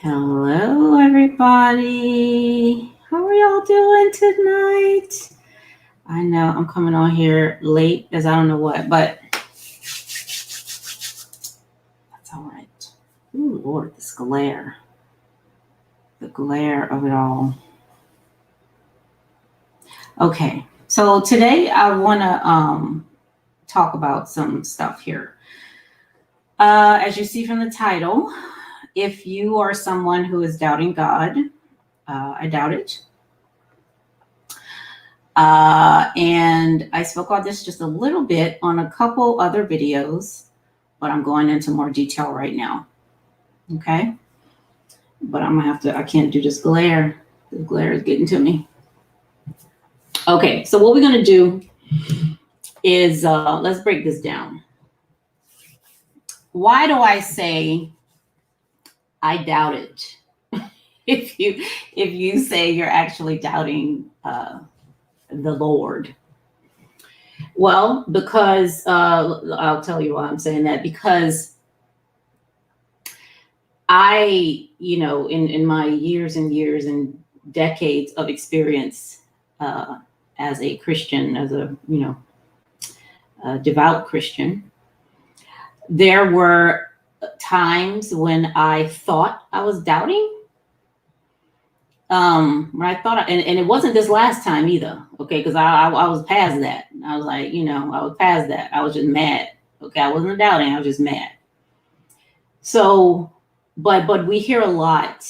Hello, everybody. How are y'all doing tonight? I know I'm coming on here late as I don't know what, but that's all right. Ooh, Lord, this glare. The glare of it all. Okay, so today I want to talk about some stuff here. As you see from the title, if you are someone who is doubting God, I doubt it. And I spoke about this just a little bit on a couple other videos, but I'm going into more detail right now. Okay. But I'm gonna have to, I can't do this glare. The glare is getting to me. Okay. So what we're going to do is, let's break this down. Why do I say I doubt it? if you say you're actually doubting, the Lord. Well, because I'll tell you why I'm saying that. Because I, in my years and years and decades of experience as a Christian, as a devout Christian, there were times when I thought I was doubting. When I thought, and it wasn't this last time either, okay, because I was past that. I was like, I was past that. I was just mad. Okay, I wasn't doubting. I was just mad. So, but we hear a lot,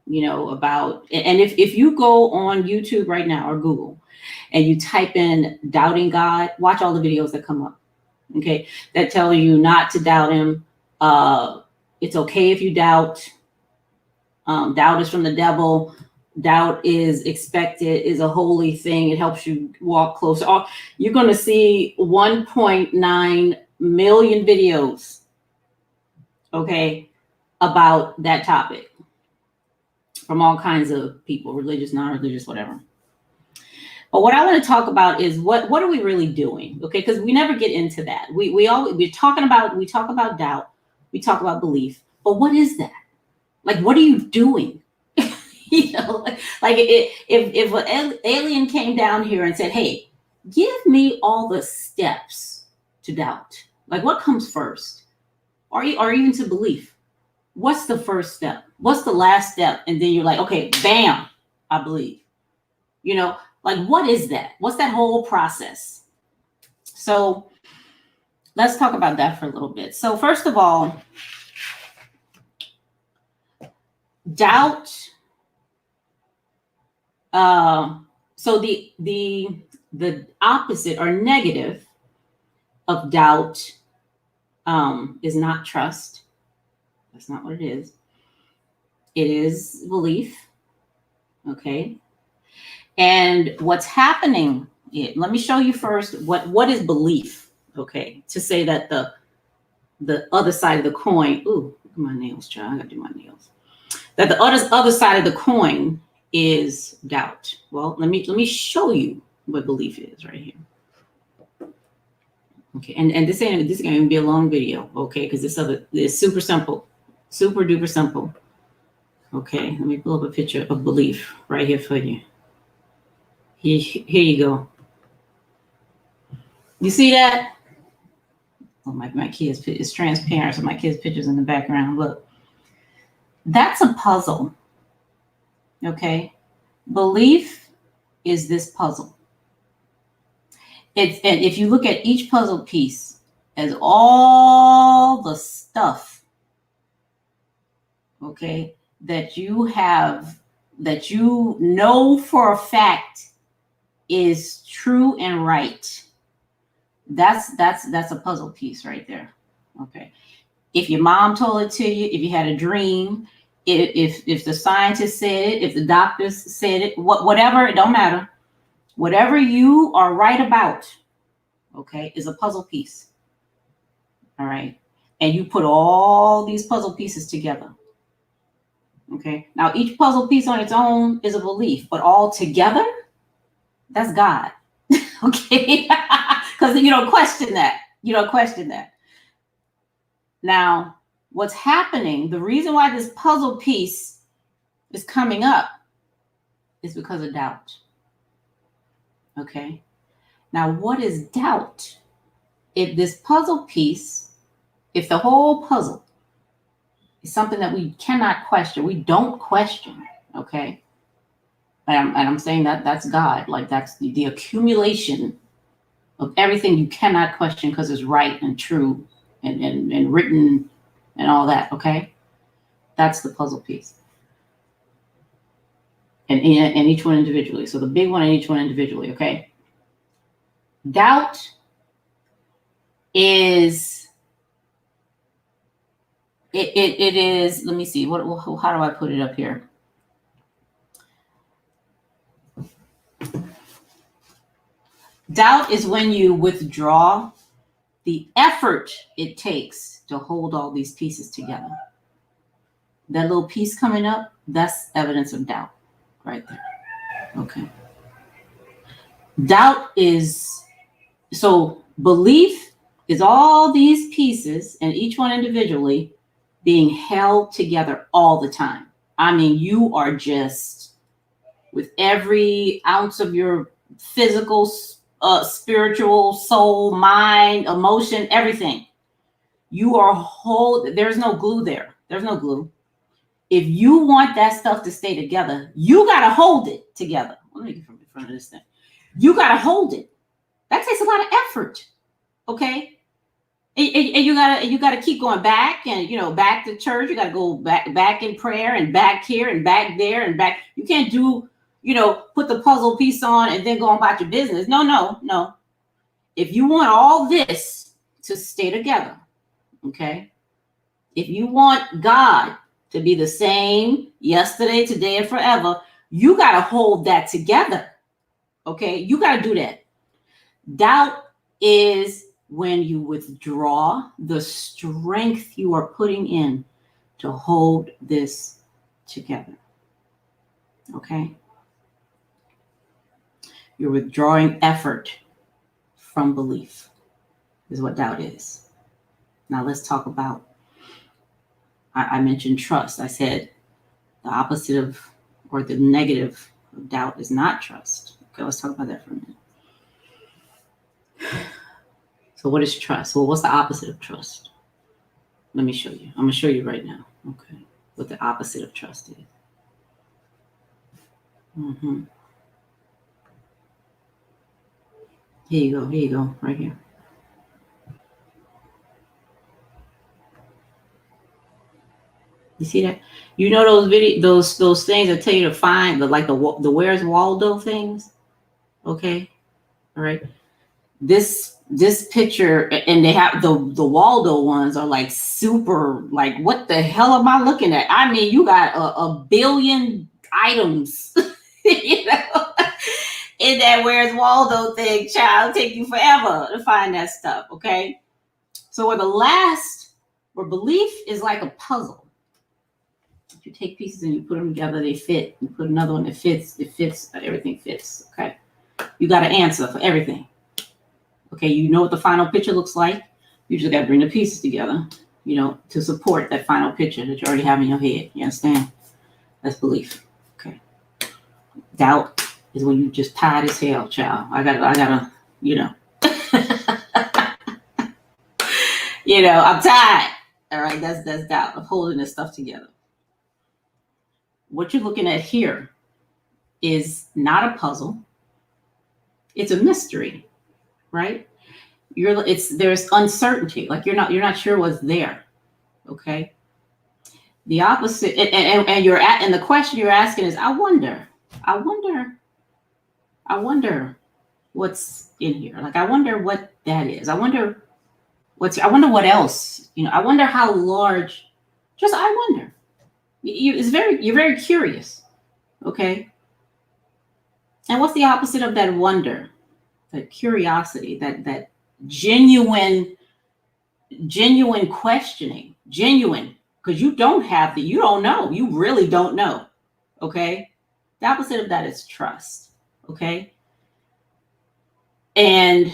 about, and if you go on YouTube right now or Google, and you type in doubting God, watch all the videos that come up. Okay, that tell you not to doubt Him. It's okay if you doubt. Doubt is from the devil. Doubt is expected, is a holy thing. It helps you walk closer. You're going to see 1.9 million videos, okay, about that topic from all kinds of people, religious, non-religious, whatever. But what I want to talk about is what are we really doing? Okay, because we never get into that. We talk about doubt, we talk about belief, but what is that? Like, what are you doing? If an alien came down here and said, hey, give me all the steps to doubt, like what comes first? Or even to belief, what's the first step? What's the last step? And then you're like, okay, bam, I believe. Like, what is that? What's that whole process? So let's talk about that for a little bit. So first of all, doubt. So the opposite or negative of doubt is not trust. That's not what it is. It is belief. Okay. And what's happening, let me show you first what is belief. Okay. To say that the other side of the coin, ooh, look at my nails, child. I gotta do my nails. That the other side of the coin is doubt. Well, let me show you what belief is right here. Okay, and this is gonna even be a long video, okay, because this other is super simple, super duper simple. Okay, let me pull up a picture of belief right here for you. Here you go. You see that? Oh, my kids, it's transparent, so my kids' pictures in the background. Look, that's a puzzle. Okay, belief is this puzzle. And if you look at each puzzle piece as all the stuff, okay, that you have, that you know for a fact is true and right. That's a puzzle piece right there. Okay. If your mom told it to you, if you had a dream, if the scientists said it, if the doctors said it, whatever, it don't matter. Whatever you are right about, okay, is a puzzle piece. All right. And you put all these puzzle pieces together. Okay. Now, each puzzle piece on its own is a belief, but all together, that's God. Okay. Because you don't question that. You don't question that. Now, what's happening, the reason why this puzzle piece is coming up is because of doubt. Okay. Now, what is doubt? If this puzzle piece, if the whole puzzle is something that we cannot question, we don't question, okay? And I'm saying that that's God, like that's the accumulation of everything you cannot question because it's right and true and written and all that, okay? That's the puzzle piece. And each one individually. So the big one and each one individually, okay? Doubt is, it is, let me see, how do I put it up here? Doubt is when you withdraw the effort it takes to hold all these pieces together. That little piece coming up, that's evidence of doubt right there. Okay. Doubt is, so belief is all these pieces and each one individually being held together all the time. I mean, you are just with every ounce of your physical, spiritual, soul, mind, emotion, everything. You are there's no glue there. There's no glue. If you want that stuff to stay together, you got to hold it together. Let me get from in front of this thing. You got to hold it. That takes a lot of effort. Okay. And you gotta keep going back and, back to church. You got to go back in prayer and back here and back there and back. You can't do, put the puzzle piece on and then go on about your business. No. If you want all this to stay together, okay, if you want God to be the same yesterday, today, and forever, you got to hold that together. Okay, you got to do that. Doubt is when you withdraw the strength you are putting in to hold this together. Okay? You're withdrawing effort from belief, is what doubt is. Now let's talk about, I mentioned trust. I said the opposite of, or the negative of doubt is not trust. Okay, let's talk about that for a minute. So what is trust? Well, what's the opposite of trust? Let me show you. I'm going to show you right now. Okay. What the opposite of trust is. Here you go. Right here. You see that? You know those things that tell you to find the Where's Waldo things? Okay. All right. This picture, and they have the Waldo ones are like super, like, what the hell am I looking at? I mean, you got a billion items, in that Where's Waldo thing, child. It'll take you forever to find that stuff. Okay. So where belief is like a puzzle. You take pieces and you put them together, they fit. You put another one that fits, it fits, everything fits. Okay. You got an answer for everything. Okay, you know what the final picture looks like. You just got to bring the pieces together, to support that final picture that you already have in your head. You understand? That's belief. Okay. Doubt is when you just tired as hell, child. I gotta, I'm tired. All right, that's doubt of holding this stuff together. What you're looking at here is not a puzzle. It's a mystery. Right? There's uncertainty. Like you're not sure what's there. Okay. The opposite, and you're at, and the question you're asking is, I wonder what's in here. Like, I wonder what that is. I wonder what else, I wonder how large, just, I wonder. You're very curious. Okay. And what's the opposite of that wonder? That curiosity, that genuine questioning, because you don't know. You really don't know. Okay. The opposite of that is trust. Okay. And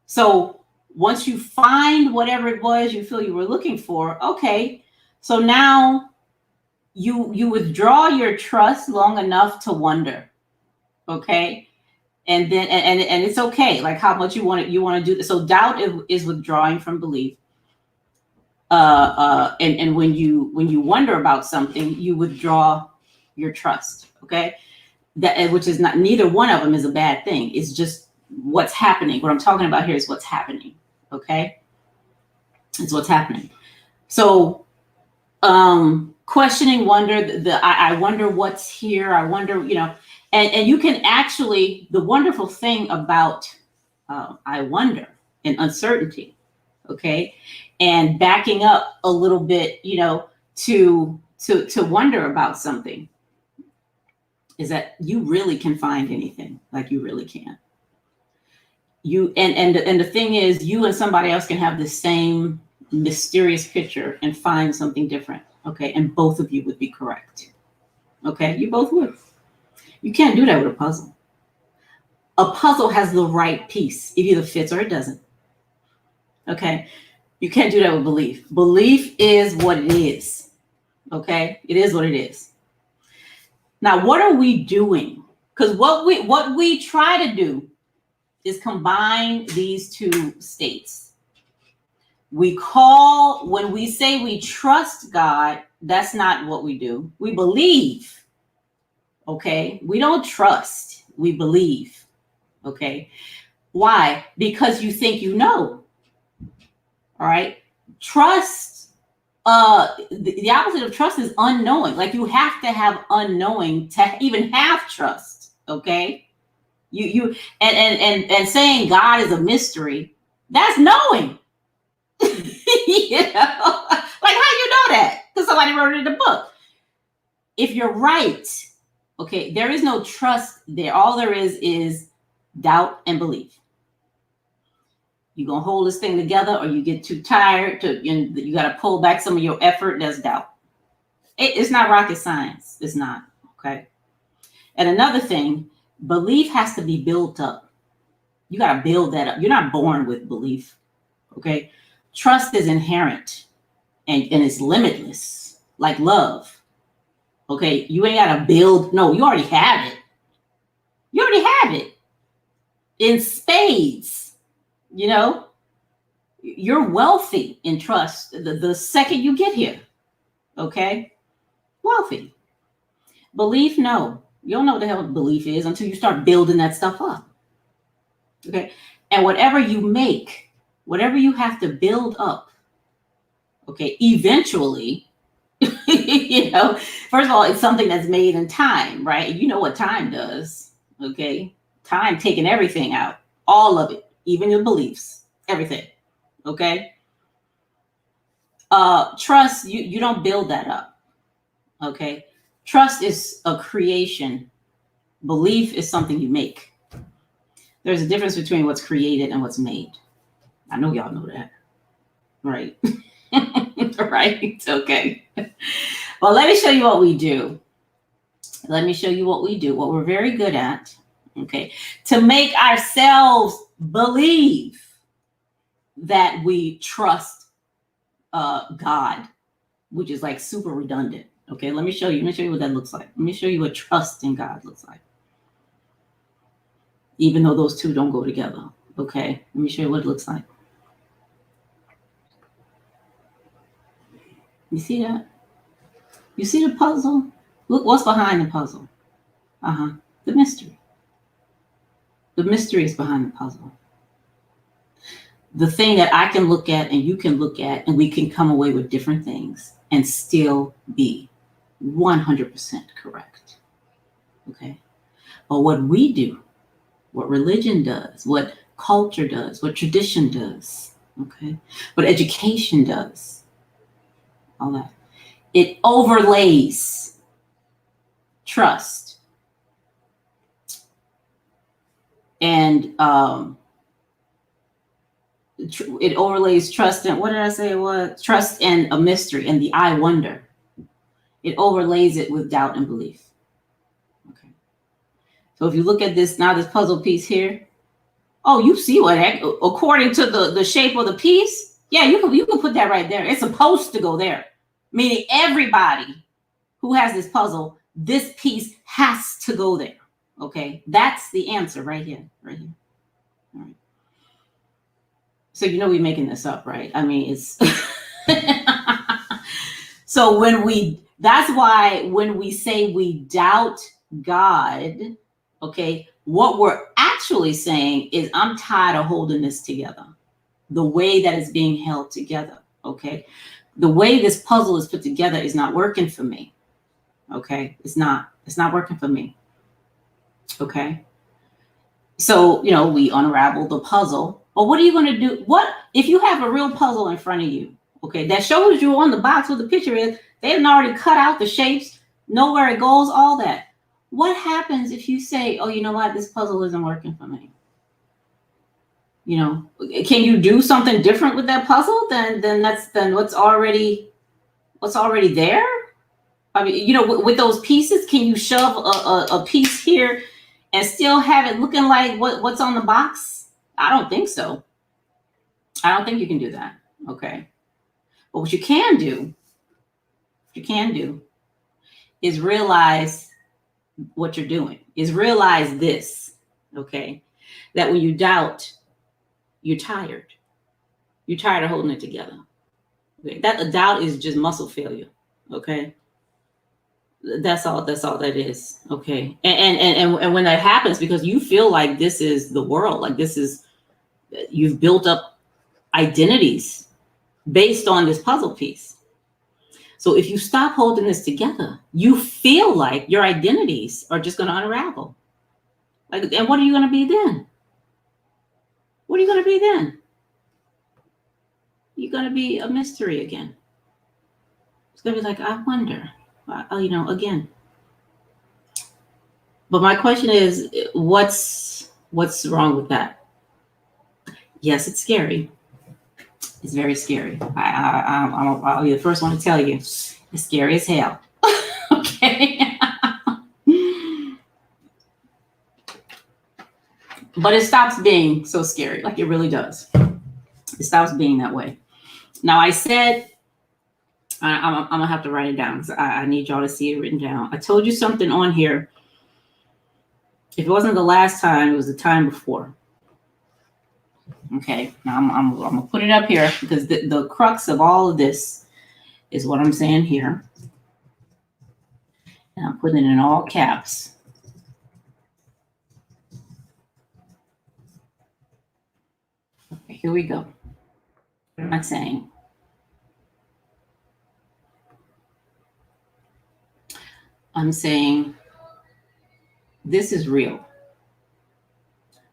so once you find whatever it was you feel you were looking for, okay. So now you withdraw your trust long enough to wonder. Okay. And then and it's okay, like how much you want to do this. So doubt is withdrawing from belief. And when you wonder about something, you withdraw your trust. Okay. That, which is not, neither one of them is a bad thing. It's just what's happening. What I'm talking about here is what's happening. Okay. It's what's happening. So questioning, wonder, I wonder what's here. I wonder, and you can actually, the wonderful thing about I wonder and uncertainty, okay, and backing up a little bit, to wonder about something, is that you really can find anything. Like, you really can. You and the thing is, you and somebody else can have the same mysterious picture and find something different. Okay, and both of you would be correct. Okay, you both would. You can't do that with a puzzle. A puzzle has the right piece. It either fits or it doesn't. Okay, you can't do that with belief. Belief is what it is. Okay, it is what it is. Now, what are we doing? Because what we try to do is combine these two states. When we say we trust God, that's not what we do. We believe. Okay, we don't trust, we believe. Okay, why? Because you think you know. All right, trust. The opposite of trust is unknowing. Like, you have to have unknowing to even have trust. Okay, and saying God is a mystery, that's knowing. Like, how you know that? Because somebody wrote it in the book. If you're right, okay, there is no trust there. All there is doubt and belief. You're going to hold this thing together, or you get too tired you got to pull back some of your effort. That's doubt. It's not rocket science. It's not. Okay. And another thing, belief has to be built up. You got to build that up. You're not born with belief. Okay. Trust is inherent and it's limitless, like love. Okay. You ain't got to build. No, you already have it. You already have it in spades. You're wealthy in trust the second you get here. Okay. Wealthy. Belief, no. You don't know what the hell belief is until you start building that stuff up. Okay. And whatever you make, whatever you have to build up, okay, eventually, first of all, it's something that's made in time, right? You know what time does. Okay. Time taking everything out, all of it, even your beliefs, everything. Okay. Trust, you don't build that up. Okay. Trust is a creation. Belief is something you make. There's a difference between what's created and what's made. I know y'all know that. Right. Right. Okay. Well, let me show you what we do. Let me show you what we do, what we're very good at. Okay. To make ourselves believe that we trust God, which is like super redundant. Okay, let me show you what that looks like. Let me show you what trust in God looks like. Even though those two don't go together. Okay, let me show you what it looks like. You see that? You see the puzzle? Look what's behind the puzzle. The mystery. The mystery is behind the puzzle. The thing that I can look at and you can look at, and we can come away with different things and still be 100% correct. Okay. But what we do, what religion does, what culture does, what tradition does, okay, what education does, all that, it overlays trust and it overlays trust and what did I say it was? Trust and a mystery and the I wonder. It overlays it with doubt and belief. Okay. So if you look at this now, this puzzle piece here, oh, you see what according to the shape of the piece, yeah, you can put that right there. It's supposed to go there, meaning everybody who has this puzzle, this piece has to go there. Okay, that's the answer right here, right here. All right. So you know we're making this up, right? I mean, it's so that's why when we say we doubt God, okay, what we're actually saying is I'm tired of holding this together. The way that it's being held together, okay? The way this puzzle is put together is not working for me. Okay? It's not working for me. Okay? So, you know, we unravel the puzzle. But what are you going to do? What if you have a real puzzle in front of you? Okay, that shows you on the box what the picture is. They've already cut out the shapes, know where it goes, all that. What happens if you say, oh, you know what, this puzzle isn't working for me? You know, can you do something different with that puzzle than what's already there? I mean, you know, with those pieces, can you shove a piece here and still have it looking like what's on the box? I don't think so. I don't think you can do that. Okay. But what you can do is realize what you're doing, is realize this, okay? That when you doubt, you're tired. You're tired of holding it together. Okay? That a doubt is just muscle failure, okay? That's all that is, okay? And when that happens, because you feel like this is the world, like this is, you've built up identities based on this puzzle piece. So if you stop holding this together, you feel like your identities are just going to unravel. Like, and what are you going to be then? What are you going to be then? You're going to be a mystery again. It's going to be like, I wonder, you know, again. But my question is, what's wrong with that? Yes, it's scary. It's very scary. I'll be the first one to tell you, it's scary as hell. Okay. But it stops being so scary, like it really does. It stops being that way. Now, I said, I'm going to have to write it down because I need y'all to see it written down. I told you something on here. If it wasn't the last time, it was the time before. Okay, now I'm going to put it up here because the crux of all of this is what I'm saying here. And I'm putting it in all caps. Okay, here we go. What am I saying? I'm saying this is real,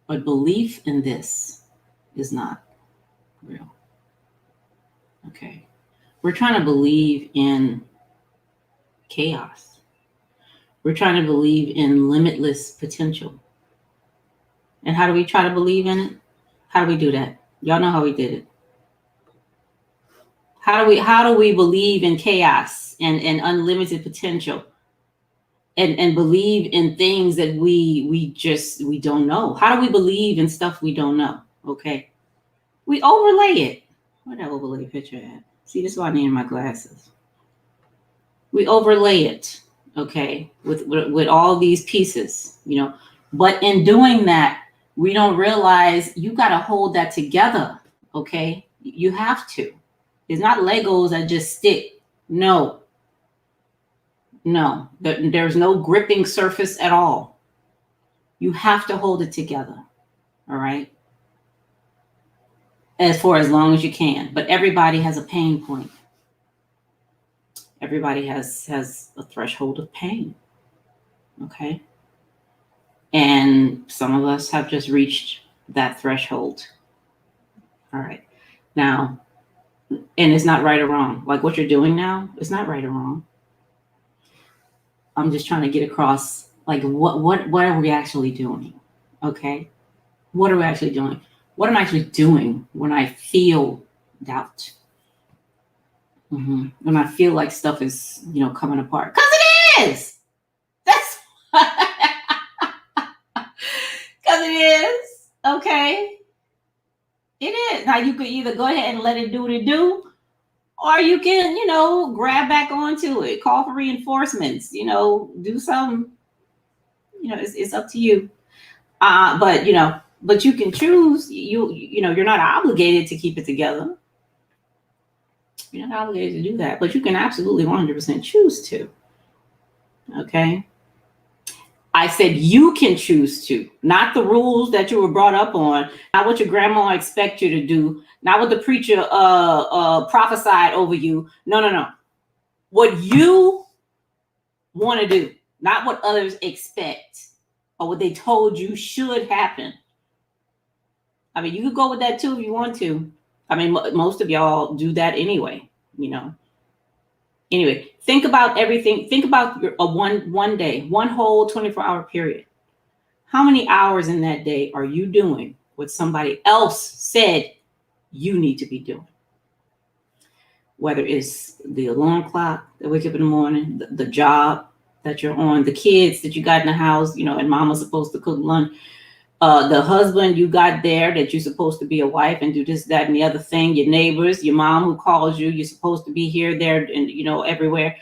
but belief in this is not real. Okay. We're trying to believe in chaos. We're trying to believe in limitless potential. And how do we try to believe in it? How do we do that? Y'all know how we did it. How do we believe in chaos and unlimited potential and believe in things that we don't know? How do we believe in stuff we don't know? Okay. We overlay it. Where that overlay picture at? See, this is why I need my glasses. We overlay it, okay, with all these pieces, you know. But in doing that, we don't realize you got to hold that together, okay? You have to. It's not Legos that just stick. No. There's no gripping surface at all. You have to hold it together, all right? For as long as you can. But everybody has a pain point. Everybody has a threshold of pain, okay? And some of us have just reached that threshold. All right. Now, and it's not right or wrong. Like what you're doing now, it's not right or wrong. I'm just trying to get across, like, what are we actually doing? Okay. What are we actually doing? What am I actually doing when I feel doubt? When I feel like stuff is, you know, coming apart. Because it is. That's because it is. Okay. It is. Now you could either go ahead and let it do what it do, Or you can, grab back onto it, call for reinforcements, do something, it's up to you. But you can choose, you're not obligated to keep it together. You're not obligated to do that, but you can absolutely 100% choose to. Okay. I said you can choose to, not the rules that you were brought up on, not what your grandma expect you to do, not what the preacher prophesied over you. No. What you want to do, not what others expect or what they told you should happen. I mean, you could go with that too if you want to. I mean, most of y'all do that anyway, Anyway, think about everything. Think about your one day, one whole 24-hour period. How many hours in that day are you doing what somebody else said you need to be doing? Whether it's the alarm clock that wake up in the morning, the job that you're on, the kids that you got in the house, and mama's supposed to cook lunch, the husband you got there that you're supposed to be a wife and do this, that, and the other thing, your neighbors, your mom who calls you, you're supposed to be here, there, and everywhere.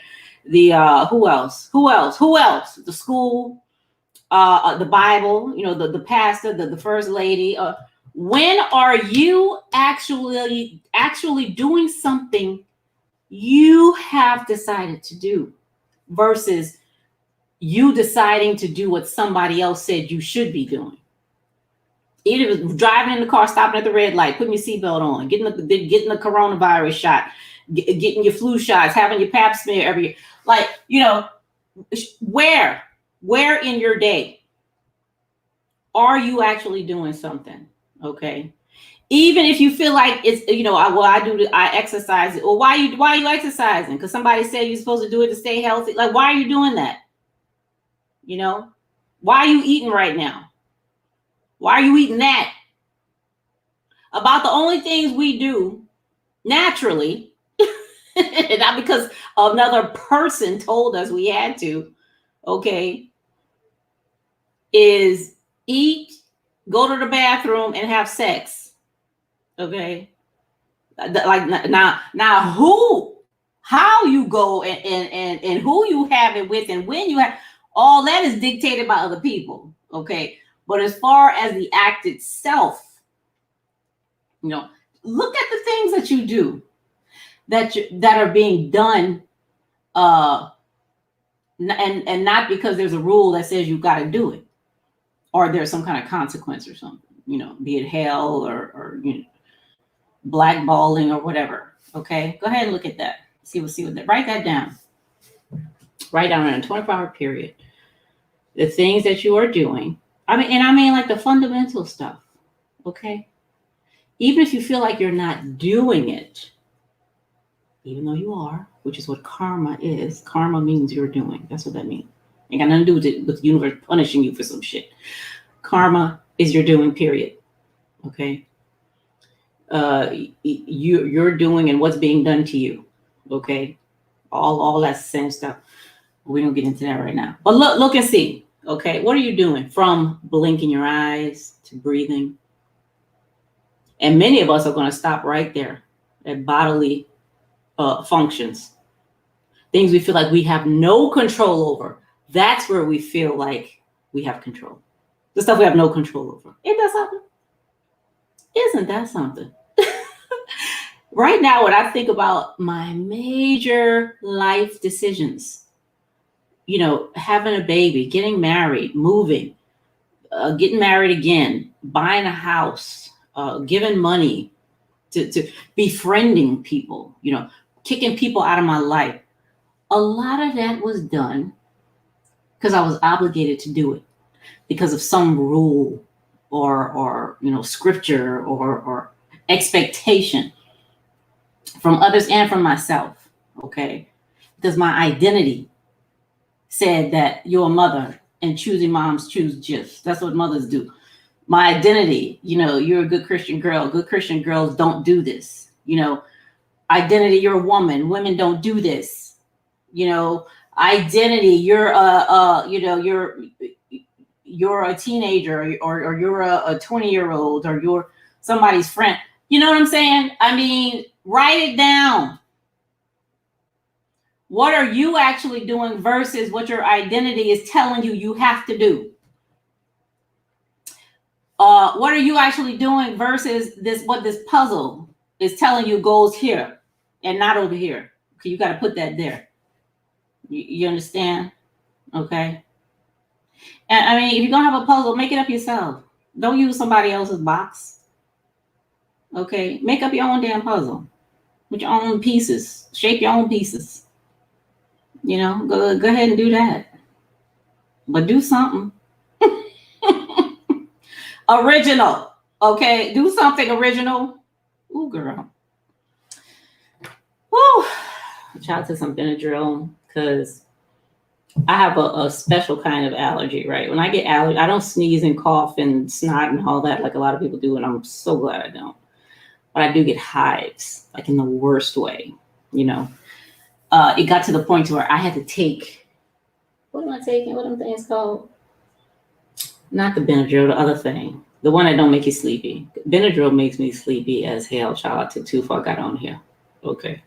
The who else? The school, the Bible, the pastor, the first lady. When are you actually doing something you have decided to do versus you deciding to do what somebody else said you should be doing? Either driving in the car, stopping at the red light, putting your seatbelt on, getting the coronavirus shot, getting your flu shots, having your pap smear every year. Like, where in your day are you actually doing something? Okay. Even if you feel like it's, I exercise it. Or why are you exercising? Because somebody said you're supposed to do it to stay healthy. Like, why are you doing that? Why are you eating right now? Why are you eating that? About the only things we do naturally, not because another person told us we had to, okay, is eat, go to the bathroom, and have sex. Okay. Like now how you go and who you have it with and when you have, all that is dictated by other people. Okay. But as far as the act itself, look at the things that you do that are being done, and not because there's a rule that says you've got to do it, or there's some kind of consequence or something, be it hell or blackballing or whatever. Okay, go ahead and look at that. See what that. Write that down. Write down in a 24-hour period the things that you are doing. I mean like the fundamental stuff. Okay. Even if you feel like you're not doing it, even though you are, which is what karma is. Karma means you're doing. That's what that means. Ain't got nothing to do with the universe punishing you for some shit. Karma is your doing, period. Okay. You're doing and what's being done to you. Okay. All that same stuff. We don't get into that right now. But look and see. Okay, what are you doing? From blinking your eyes to breathing. And many of us are going to stop right there at bodily functions. Things we feel like we have no control over. That's where we feel like we have control. The stuff we have no control over. Ain't that something? Isn't that something? Right now, when I think about my major life decisions, having a baby, getting married, moving, getting married again, buying a house, giving money, to befriending people, kicking people out of my life. A lot of that was done because I was obligated to do it because of some rule or scripture or expectation from others and from myself. Okay. Because my identity said that you're a mother and choosing moms choose gifs. That's what mothers do. My identity, you're a good Christian girl. Good Christian girls don't do this. Identity, you're a woman. Women don't do this. Identity, you're a teenager or you're a 20-year-old or you're somebody's friend. You know what I'm saying? I mean, write it down. What are you actually doing versus what your identity is telling you you have to do? What are you actually doing versus what this puzzle is telling you goes here and not over here? Okay, you got to put that there. You understand? Okay. And I mean, if you're going to have a puzzle, make it up yourself. Don't use somebody else's box. Okay. Make up your own damn puzzle with your own pieces. Shape your own pieces. You know, go ahead and do that. But do something original. Okay. Do something original. Ooh, girl. Woo. Shout out to some Benadryl because I have a special kind of allergy, right? When I get allergy, I don't sneeze and cough and snot and all that like a lot of people do, and I'm so glad I don't. But I do get hives, like in the worst way, you know. It got to the point to where I had to take, what am I taking? What are them things called? Not the Benadryl, the other thing. The one that don't make you sleepy. Benadryl makes me sleepy as hell. Child, I took too far, got on here. Okay.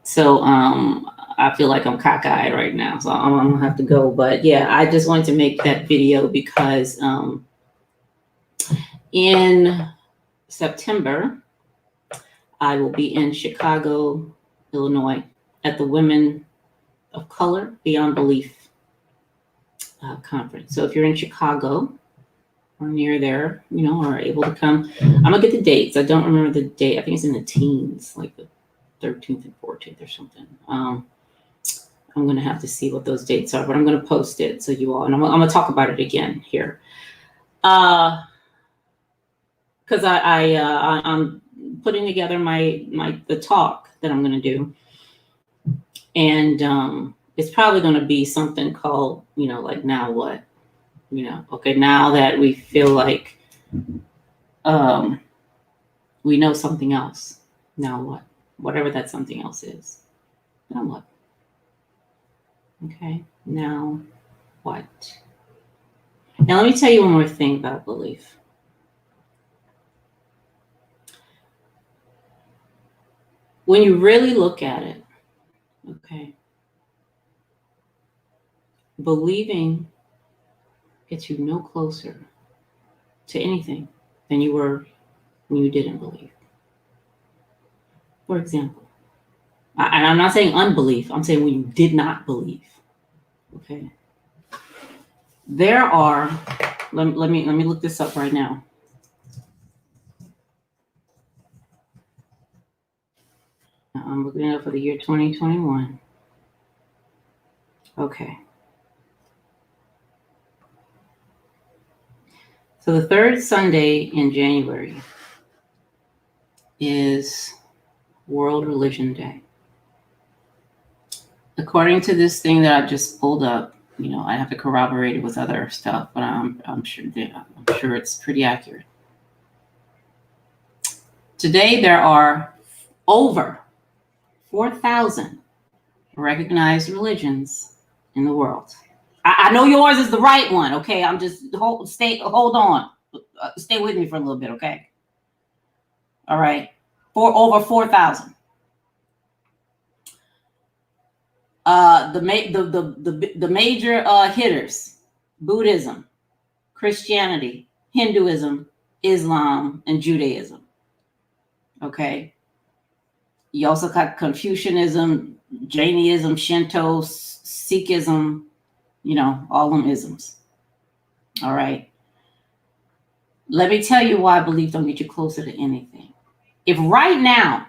So I feel like I'm cockeyed right now, so I'm gonna have to go. But yeah, I just wanted to make that video because in September I will be in Chicago, Illinois, at the Women of Color Beyond Belief conference. So if you're in Chicago or near there, you know, or able to come, I'm gonna get the dates. I don't remember the date. I think it's in the teens, like the 13th and 14th or something. I'm going to have to see what those dates are, but I'm going to post it so you all, and I'm going to talk about it again here. Because I'm putting together the talk that I'm going to do. And it's probably going to be something called, you know, like, now what? You know, okay, now that we feel like we know something else, now what? Whatever that something else is. Now what? Okay, now what? Now let me tell you one more thing about belief. When you really look at it, okay, believing gets you no closer to anything than you were when you didn't believe. For example, and I'm not saying unbelief, I'm saying when you did not believe. Okay. There are, let me look this up right now. I'm looking it up for the year 2021. Okay. So the third Sunday in January is World Religion Day. According to this thing that I just pulled up, you know, I have to corroborate it with other stuff, but I'm sure it's pretty accurate. Today there are over 4,000 recognized religions in the world. I know yours is the right one, okay? I'm just hold on, stay with me for a little bit, okay? All right, over 4,000. The major hitters: Buddhism, Christianity, Hinduism, Islam, and Judaism. Okay. You also got Confucianism, Jainism, Shinto, Sikhism, you know, all them isms. All right. Let me tell you why belief don't get you closer to anything. If right now,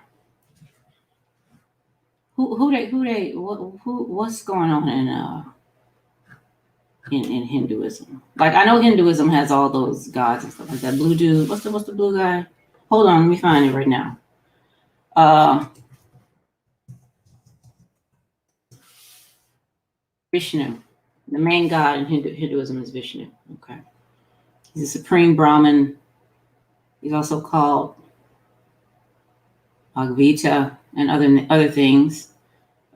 what's going on in Hinduism? Like, I know Hinduism has all those gods and stuff like that. Blue dude, what's the blue guy? Hold on, let me find it right now. Vishnu, the main god in Hinduism is Vishnu. Okay, he's a supreme Brahmin. He's also called Bhagavata and other things.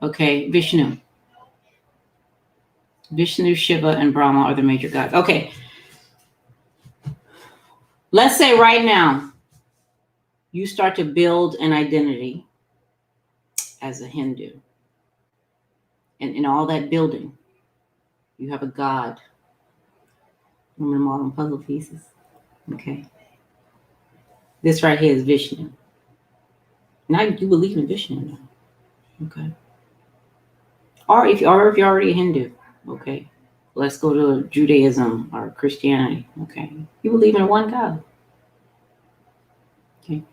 Okay, Vishnu, Shiva, and Brahma are the major gods. Okay, let's say right now you start to build an identity as a Hindu. And in all that building, you have a God. Remember all them puzzle pieces? Okay. This right here is Vishnu. Now you believe in Vishnu now. Okay. Or if you're already a Hindu, okay. Let's go to Judaism or Christianity. Okay. You believe in one God. Okay.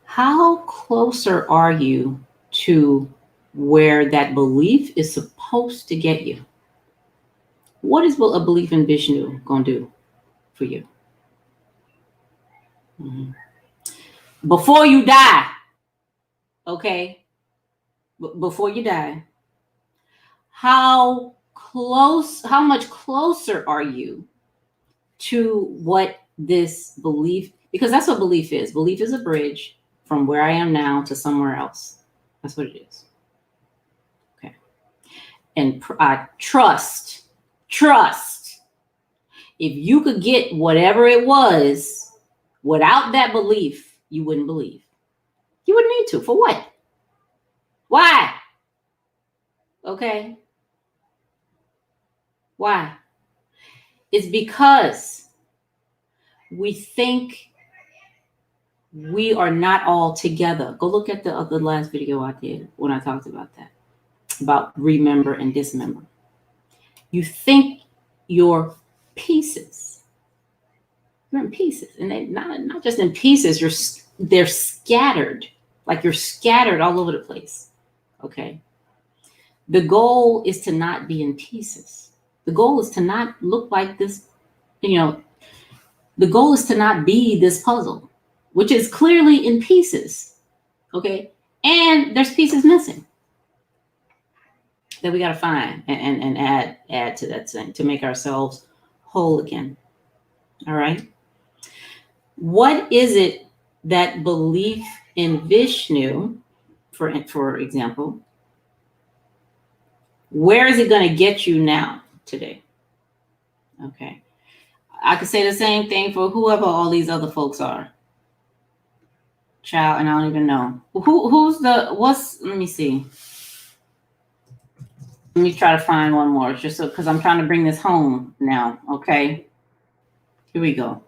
How closer are you to where that belief is supposed to get you? What is a belief in Vishnu going to do for you? Mm-hmm. Before you die, okay? Before you die, how much closer are you to what this belief, because that's what belief is. Belief is a bridge from where I am now to somewhere else. That's what it is. Okay. And I trust. If you could get whatever it was without that belief, you wouldn't believe. You wouldn't need to. For what? Why? Okay. Why? It's because we think we are not all together. Go look at the last video I did when I talked about that, about remember and dismember. You think you're pieces. You're in pieces, and they not just in pieces. They're scattered, like you're scattered all over the place. Okay. The goal is to not be in pieces. The goal is to not look like this. The goal is to not be this puzzle, which is clearly in pieces. Okay. And there's pieces missing that we got to find and add to that thing to make ourselves whole again. All right. What is it that belief in Vishnu, for example, where is it going to get you now today? Okay. I could say the same thing for whoever all these other folks are. Child, and I don't even know. Let me see. Let me try to find one more, just so, because I'm trying to bring this home now. Okay. Here we go.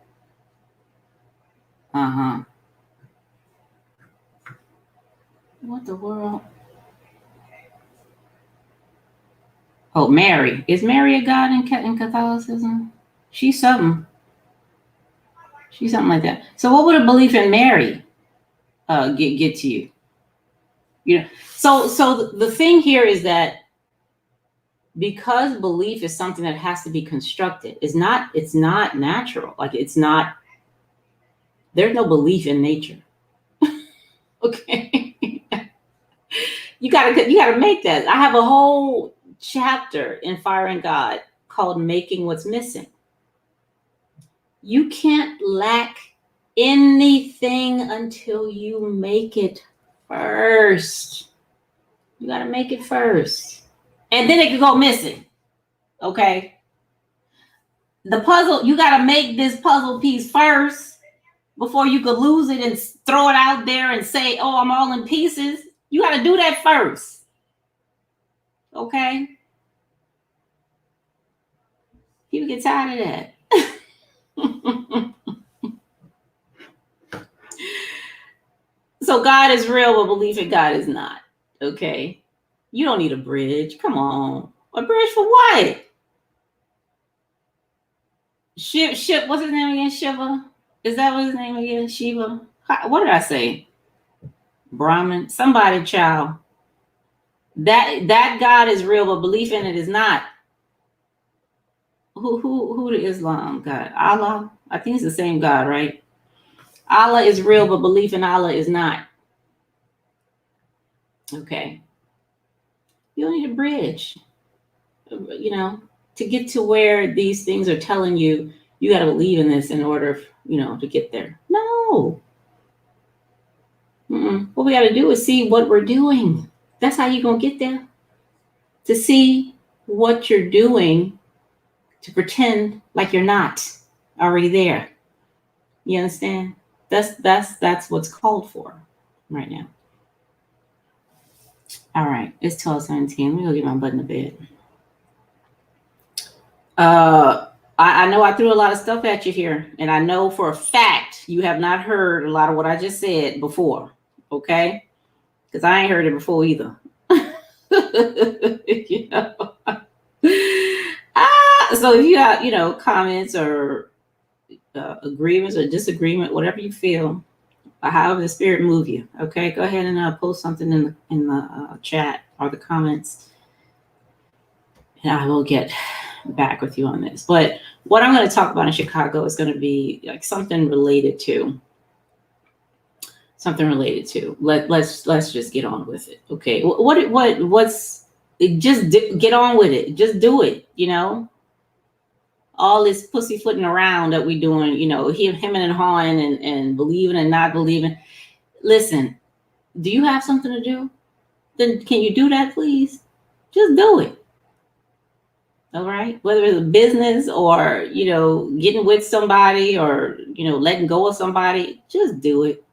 What the world? Oh, Mary. Is Mary a god in Catholicism? She's something. She's something like that. So what would a belief in Mary get to you? So the thing here is that because belief is something that has to be constructed, it's not natural. Like there's no belief in nature. Okay. You gotta make that. I have a whole chapter in Fire and God called Making What's Missing. You can't lack anything until you make it first. You got to make it first. And then it can go missing. Okay. The puzzle, you got to make this puzzle piece first before you could lose it and throw it out there and say, oh, I'm all in pieces. You got to do that first. Okay. People get tired of that. So God is real, but belief in God is not. Okay. You don't need a bridge. Come on. A bridge for what? Shiv, what's his name again? Shiva? Is that what his name again? Shiva? What did I say? Brahman? Somebody, child. That God is real, but belief in it is not. Who the Islam God? Allah? I think it's the same God, right? Allah is real, but belief in Allah is not. Okay. You don't need a bridge. To get to where these things are telling you, you got to believe in this in order, to get there. No. What we got to do is see what we're doing. That's how you're going to get there. To see what you're doing, to pretend like you're not already there. You understand? That's what's called for right now. All right, it's 12:17. Let me go get my butt in the bed. I know I threw a lot of stuff at you here, and I know for a fact you have not heard a lot of what I just said before, okay? Because I ain't heard it before either. You know? So if you have, comments or agreements or disagreement, whatever you feel, however the spirit move you, okay, go ahead and post something in the chat or the comments, and I will get back with you on this. But what I'm going to talk about in Chicago is going to be like something related to. Let's just get on with it, okay? What's just get on with it. Just do it, all this pussyfooting around that we doing, him and hawing and believing and not believing. Listen, do you have something to do? Then can you do that, please? Just do it. All right. Whether it's a business or, getting with somebody or, letting go of somebody, just do it.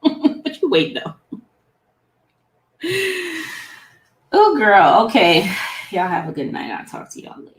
But you wait though. Oh, girl. Okay. Y'all have a good night. I'll talk to y'all later.